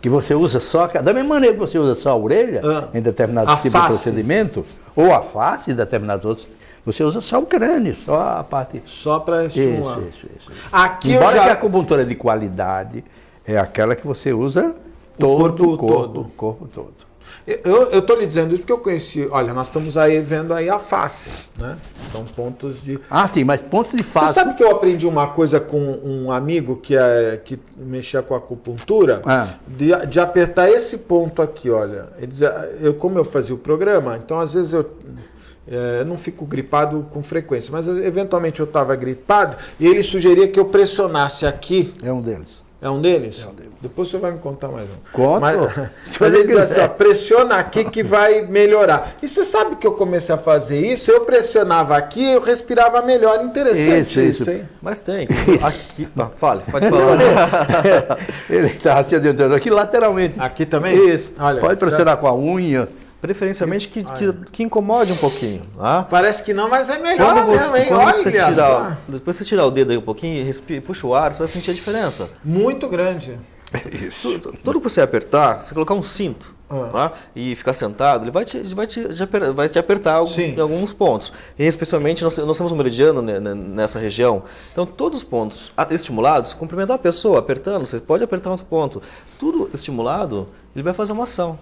que você usa só, da mesma maneira que você usa só a orelha, em determinados tipos de procedimento, ou a face em determinados outros, você usa só o crânio, só a parte. Só para estimular. Isso. Aqui Embora que a acupuntura de qualidade é aquela que você usa todo o corpo todo. Eu estou lhe dizendo isso porque eu conheci, olha, nós estamos aí vendo aí a face, né? São pontos de... Sim, mas pontos de face... Você sabe que eu aprendi uma coisa com um amigo que mexia com acupuntura, de apertar esse ponto aqui, olha. Ele dizia, como eu fazia o programa, então às vezes eu não fico gripado com frequência, mas eventualmente eu estava gripado e ele sugeria que eu pressionasse aqui. É um deles. É um deles? É um deles. Depois você vai me contar mais um. Conto. Mas ele diz assim, pressiona aqui que vai melhorar. E você sabe que eu comecei a fazer isso? Eu pressionava aqui e eu respirava melhor. Interessante isso, hein? Mas tem. Aqui, pode falar. Ele está se adiantando aqui lateralmente. Aqui também? Isso. Olha, pode pressionar com a unha. Preferencialmente que incomode um pouquinho. Tá? Parece que não, mas é melhor mesmo, hein? Olha, depois você tirar o dedo aí um pouquinho e puxa o ar, você vai sentir a diferença. Muito grande. Isso. Tudo que você apertar, você colocar um cinto tá? E ficar sentado, ele vai te apertar em alguns pontos. E especialmente, nós temos um meridiano nessa região. Então, todos os pontos estimulados, cumprimentar a pessoa apertando, você pode apertar outro ponto. Tudo estimulado, ele vai fazer uma ação.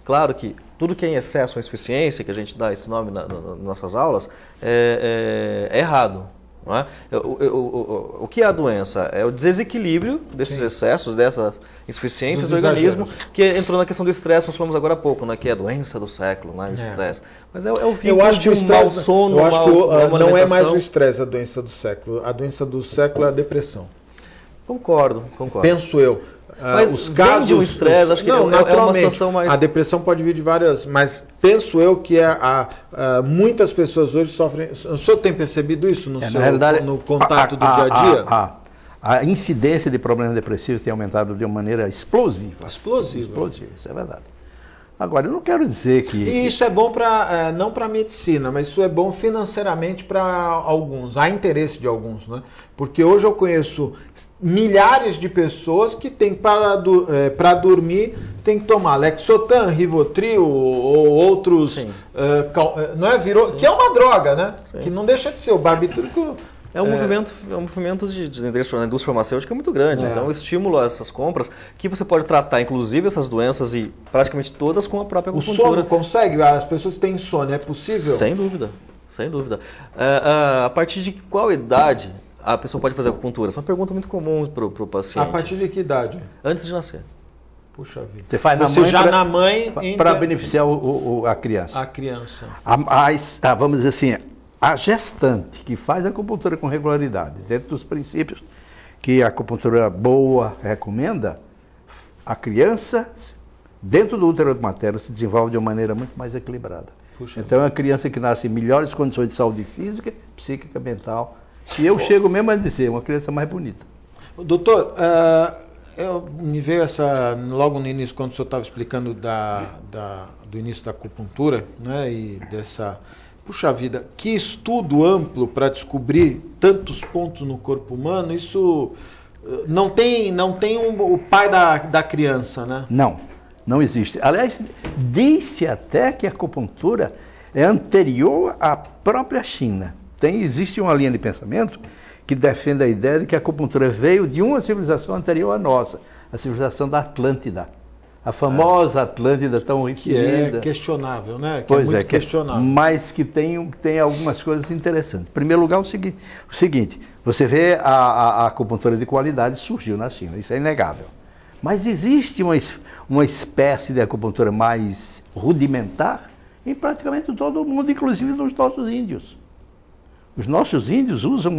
Claro que tudo que é em excesso ou insuficiência, que a gente dá esse nome nas nossas aulas, é errado. Não é? O que é a doença? É o desequilíbrio desses excessos, dessas insuficiências do organismo, que entrou na questão do estresse, nós falamos agora há pouco, né? Que é a doença do século, né? O estresse. Mas é o vínculo de um mau sono, eu acho que não é mais o estresse a doença do século. A doença do século é a depressão. Concordo. Penso eu. Mas os casos de um estresse, acho que é uma situação mais... A depressão pode vir de várias, mas penso eu que muitas pessoas hoje sofrem... O senhor tem percebido isso no contato do dia a dia? A incidência de problemas depressivos tem aumentado de uma maneira explosiva. Explosiva, isso é verdade. Agora, eu não quero dizer que... E isso é bom não para a medicina, mas isso é bom financeiramente para alguns. Há interesse de alguns, né? Porque hoje eu conheço milhares de pessoas que têm para dormir, tem que tomar Lexotan, Rivotril ou outros... que é uma droga, né? Sim. Que não deixa de ser o barbitúrico... É um movimento da indústria farmacêutica muito grande. Então, estimula essas compras que você pode tratar, inclusive, essas doenças e praticamente todas com a própria acupuntura. O sono consegue? As pessoas têm insônia, é possível? Sem dúvida. A partir de qual idade a pessoa pode fazer acupuntura? Essa é uma pergunta muito comum para o paciente. A partir de que idade? Antes de nascer. Puxa vida. Você faz na mãe para beneficiar a criança. A criança. Vamos dizer assim, a gestante que faz acupuntura com regularidade, dentro dos princípios que a acupuntura boa recomenda, a criança, dentro do útero materno, se desenvolve de uma maneira muito mais equilibrada. Então é uma criança que nasce em melhores condições de saúde física, psíquica, mental. E eu chego mesmo a dizer, uma criança mais bonita. Doutor, me veio logo no início, quando o senhor estava explicando do início da acupuntura, né, e dessa... Puxa vida, que estudo amplo para descobrir tantos pontos no corpo humano, isso não tem o pai da criança, né? Não existe. Aliás, diz-se até que a acupuntura é anterior à própria China. Existe uma linha de pensamento que defende a ideia de que a acupuntura veio de uma civilização anterior à nossa, a civilização da Atlântida. A famosa Atlântida tão requerida. Que é questionável, né? Que é muito questionável. Mas que tem algumas coisas interessantes. Em primeiro lugar, o seguinte, você vê a acupuntura de qualidade surgiu na China, isso é inegável. Mas existe uma espécie de acupuntura mais rudimentar em praticamente todo o mundo, inclusive nos nossos índios. Os nossos índios usam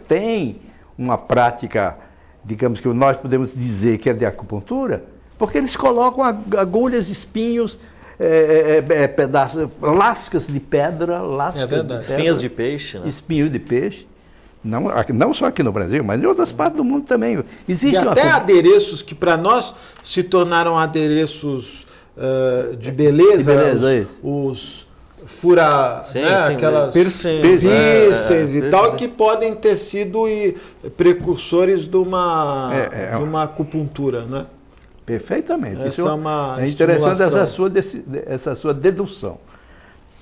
tem uma prática, digamos que nós podemos dizer que é de acupuntura, porque eles colocam agulhas, espinhos, pedaços, lascas de pedra, espinhas de peixe, né? Espinho de peixe, Não só aqui no Brasil, mas em outras partes do mundo também. Existe e até adereços que para nós se tornaram adereços de beleza, os fura, sim, né, sim, aquelas piercings e tal, que podem ter sido precursores de uma acupuntura, né? Perfeitamente. Essa isso é uma é interessante estimulação. essa sua dedução.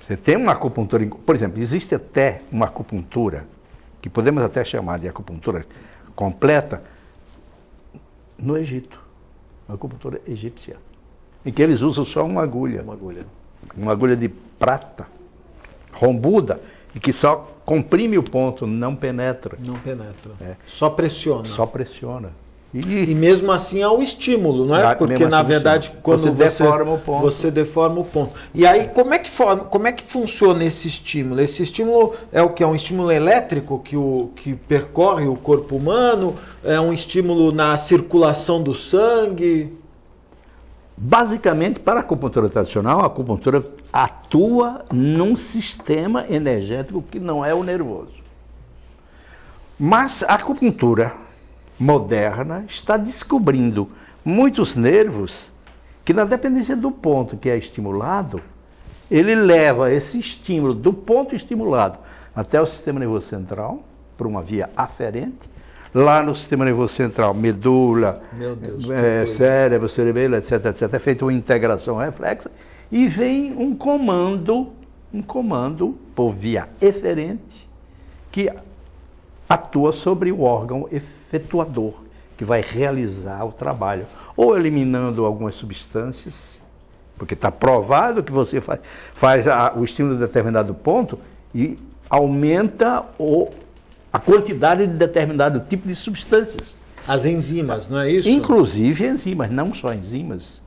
Você tem uma acupuntura, por exemplo, existe até uma acupuntura, que podemos até chamar de acupuntura completa, no Egito, uma acupuntura egípcia, em que eles usam só uma agulha de prata, rombuda, e que só comprime o ponto, não penetra. Não penetra. Só pressiona. Só pressiona. E mesmo assim há o estímulo, não é? Porque na verdade quando você deforma o ponto. E aí como é que funciona esse estímulo? Esse estímulo é o que? É um estímulo elétrico que percorre o corpo humano? É um estímulo na circulação do sangue? Basicamente, para a acupuntura tradicional, a acupuntura atua num sistema energético que não é o nervoso. Mas a acupuntura moderna está descobrindo muitos nervos que, na dependência do ponto que é estimulado, ele leva esse estímulo do ponto estimulado até o sistema nervoso central, por uma via aferente. Lá no sistema nervoso central, medula, cérebro, cerebelo, etc, etc, é feita uma integração reflexa e vem um comando por via eferente que atua sobre o órgão efetuador, que vai realizar o trabalho, ou eliminando algumas substâncias, porque está provado que você faz o estímulo de determinado ponto e aumenta a quantidade de determinado tipo de substâncias. As enzimas, não é isso? Inclusive enzimas, não só enzimas,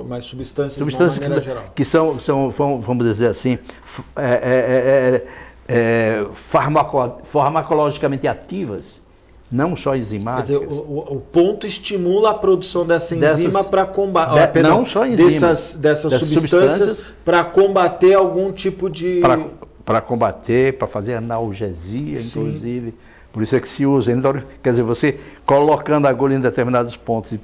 mas substâncias de uma maneira geral. Que são, vamos dizer assim, farmacologicamente ativas, não só enzimáticas. Quer dizer, o ponto estimula a produção dessa enzima para combater, não só enzimas, dessas substâncias para combater algum tipo de... Para combater, para fazer analgesia, inclusive. Por isso é que se usa endorfina. Quer dizer, você colocando a agulha em determinados pontos e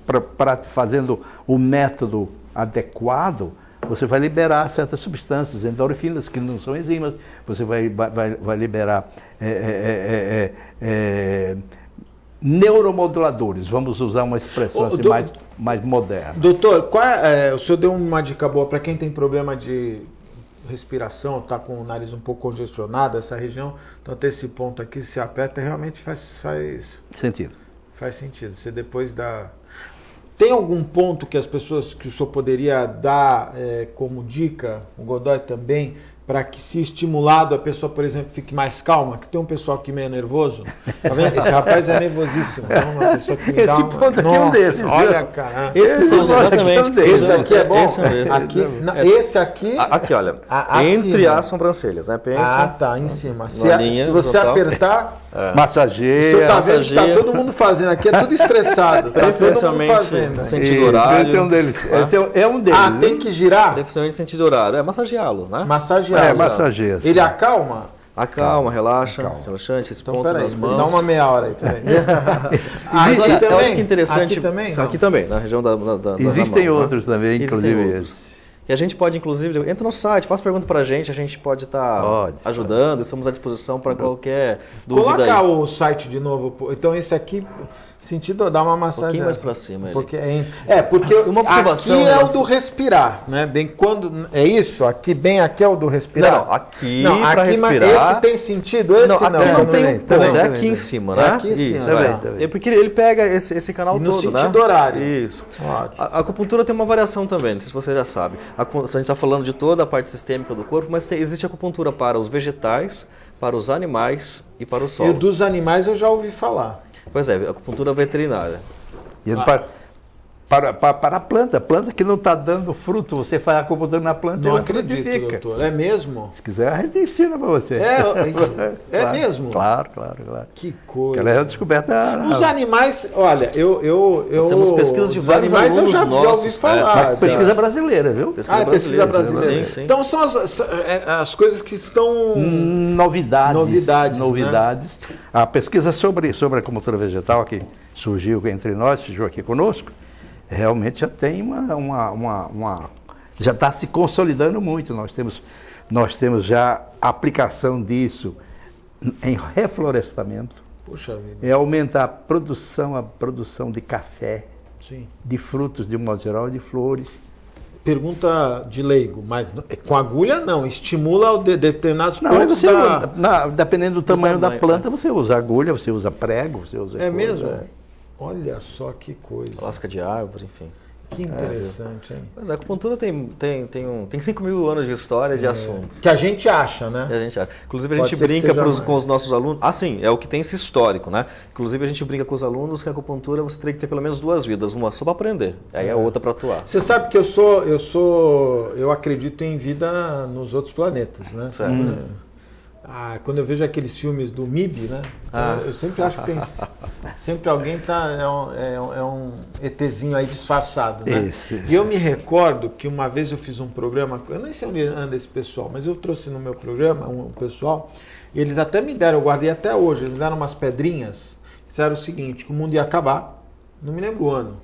fazendo o método adequado, você vai liberar certas substâncias, endorfinas, que não são enzimas, você vai liberar neuromoduladores, vamos usar uma expressão assim, mais moderna. Doutor, o senhor deu uma dica boa para quem tem problema de respiração, está com o nariz um pouco congestionado, essa região, então até esse ponto aqui, se aperta, realmente faz sentido. Faz sentido. Você depois dá... Tem algum ponto que o senhor poderia dar como dica, o Godoy também, para que, se estimulado, a pessoa, por exemplo, fique mais calma? Que tem um pessoal aqui meio nervoso. Tá vendo? Esse rapaz é nervosíssimo. Então, uma pessoa que me dá esse ponto aqui é um desses. Olha, cara. Esse exatamente. Esse aqui é bom? Esse aqui... Aqui, olha. Entre as sobrancelhas, né? Pensa. Tá, em cima. Se você apertar... Massageia. O senhor tá vendo que tá todo mundo fazendo aqui, é tudo estressado. Tá todo mundo fazendo. No sentido horário. Esse é um deles. Esse é um deles. Tem que girar? Definitivamente sentido horário. Massageá-lo, né? Massageia. Ele acalma? Acalma, relaxa, relaxante, esse ponto das mãos. Dá uma meia hora aí, peraí. Mas olha que interessante. Aqui também? Na região da Existem outros também, inclusive esses. E a gente pode, inclusive, entra no site, faz pergunta pra gente, a gente pode estar ajudando, estamos à disposição para qualquer dúvida. Colocar o site de novo. Então esse aqui, sentido dar uma massagem. Um pouquinho mais para cima. Porque porque uma observação aqui é o do respirar, né? Bem quando é isso, bem aqui é o do respirar. Não, aqui para respirar. Esse tem sentido, esse não. Aqui não tem ponto, é aqui em cima, né? Aqui em cima. É porque ele pega esse canal todo, né? No sentido horário. Isso. A acupuntura tem uma variação também, não sei se você já sabe. A gente está falando de toda a parte sistêmica do corpo, mas existe acupuntura para os vegetais, para os animais e para o solo. E dos animais eu já ouvi falar. Pois é, acupuntura veterinária. E para a planta que não está dando fruto, você faz a acupuntura na planta Não e ela acredito, frutifica. doutor. É mesmo? Se quiser, a gente ensina para você. É Claro, mesmo? Claro. Que coisa. Ela é uma descoberta. Os animais, olha, Nós temos pesquisas de os vários animais eu alunos já ouvi nossos, falar. Pesquisa brasileira, viu? Pesquisa brasileira. Sim. Então são as coisas que estão... Novidades. Né? A pesquisa sobre a acupuntura vegetal que surgiu entre nós, surgiu aqui conosco, realmente já tem já está se consolidando muito. Nós temos já aplicação disso em reflorestamento. Puxa vida. É aumentar a produção de café, Sim. de frutos de um modo geral, de flores. Pergunta de leigo, mas com agulha não, estimula determinados Não, pontos você dependendo do tamanho da planta, você usa agulha, você usa prego, você usa... É mesmo? Olha só que coisa. Lasca de árvore, enfim. Que interessante, hein? Mas a acupuntura tem 5 mil anos de história de assuntos. Que a gente acha, né? Que a gente acha. Inclusive a Pode gente ser que brinca seja mais. com os nossos alunos.Sim, é o que tem esse histórico, né? Inclusive a gente brinca com os alunos que a acupuntura você teria que ter pelo menos 2 vidas. Uma só para aprender, aí a outra para atuar. Você sabe que eu acredito em vida nos outros planetas, né? Certo. Quando eu vejo aqueles filmes do MIB, né? Eu sempre acho que tem... Sempre alguém é um ETzinho aí disfarçado, né? Isso. E eu me recordo que uma vez eu fiz um programa, eu nem sei onde anda esse pessoal, mas eu trouxe no meu programa um pessoal, e eles até me deram, eu guardei até hoje, eles me deram umas pedrinhas, disseram o seguinte, que o mundo ia acabar, não me lembro o ano.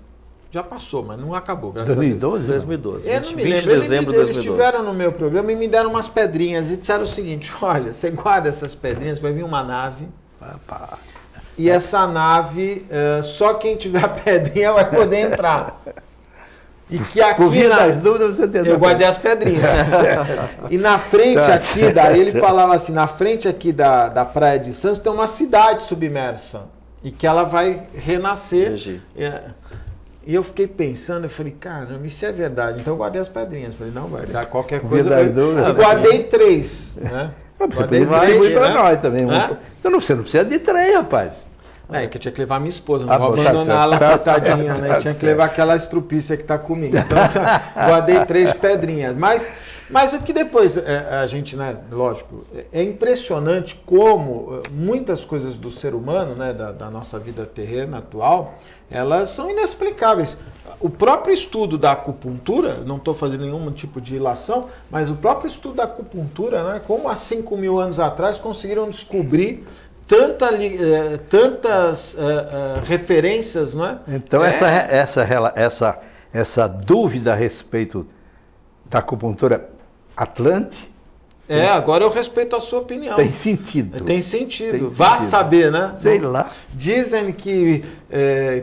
Já passou, mas não acabou, graças 2012? a Deus. 2012. Eu não me 20 de lembro. dezembro de Eles 2012. estiveram no meu programa e me deram umas pedrinhas e disseram o seguinte, olha, você guarda essas pedrinhas, vai vir uma nave, e essa nave, só quem tiver a pedrinha vai poder entrar. E que aqui Por via das dúvidas você tem. eu guardei as pedrinhas. E na frente aqui, daí ele falava assim, na frente aqui da Praia de Santos tem uma cidade submersa. E que ela vai renascer. E eu fiquei pensando, eu falei, caramba, isso é verdade. Então eu guardei as pedrinhas. Falei, não, vai dar qualquer coisa. Eu guardei 3. Né? Guardei 3 para nós também. Então você não precisa de 3, rapaz. Que eu tinha que levar minha esposa, não vou abandonar ela, coitadinha, né? Eu tinha que levar aquela estrupícia que está comigo. Então, guardei 3 pedrinhas. Mas o que depois a gente, né, lógico, é impressionante como muitas coisas do ser humano, né, da nossa vida terrena atual, elas são inexplicáveis. O próprio estudo da acupuntura, não estou fazendo nenhum tipo de ilação, mas o próprio estudo da acupuntura, né, como há 5 mil anos atrás conseguiram descobrir tantas referências, não é? Então essa dúvida a respeito da acupuntura Atlante... agora eu respeito a sua opinião. Tem sentido. Tem sentido. Vá saber, né? Sei lá. Dizem que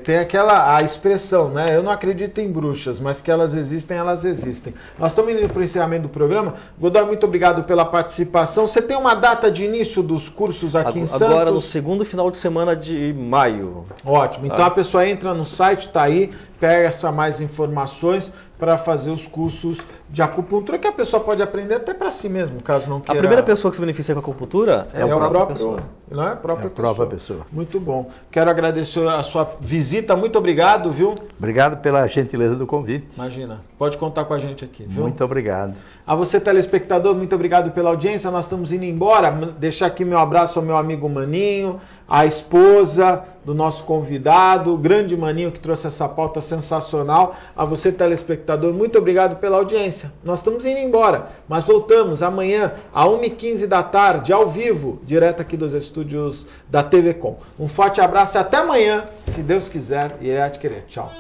tem a expressão, né? Eu não acredito em bruxas, mas que elas existem, elas existem. Nós estamos indo para o encerramento do programa. Godoy, muito obrigado pela participação. Você tem uma data de início dos cursos aqui em Santos? Agora no segundo final de semana de maio. Ótimo. Então a pessoa entra no site, está aí, peça mais informações para fazer os cursos de acupuntura, que a pessoa pode aprender até para si mesmo, caso não queira. A primeira pessoa que se beneficia com a acupuntura é a própria pessoa. Não é a própria pessoa. Muito bom. Quero agradecer a sua visita. Muito obrigado, viu? Obrigado pela gentileza do convite. Imagina. Pode contar com a gente aqui, viu? Muito obrigado. A você, telespectador, muito obrigado pela audiência. Nós estamos indo embora. Deixar aqui meu abraço ao meu amigo Maninho, à esposa do nosso convidado, o grande Maninho que trouxe essa pauta sensacional. A você, telespectador, muito obrigado pela audiência. Nós estamos indo embora, mas voltamos amanhã, às 1h15 da tarde, ao vivo, direto aqui dos estúdios da TV Com. Um forte abraço e até amanhã, se Deus quiser e ele há de querer. Tchau.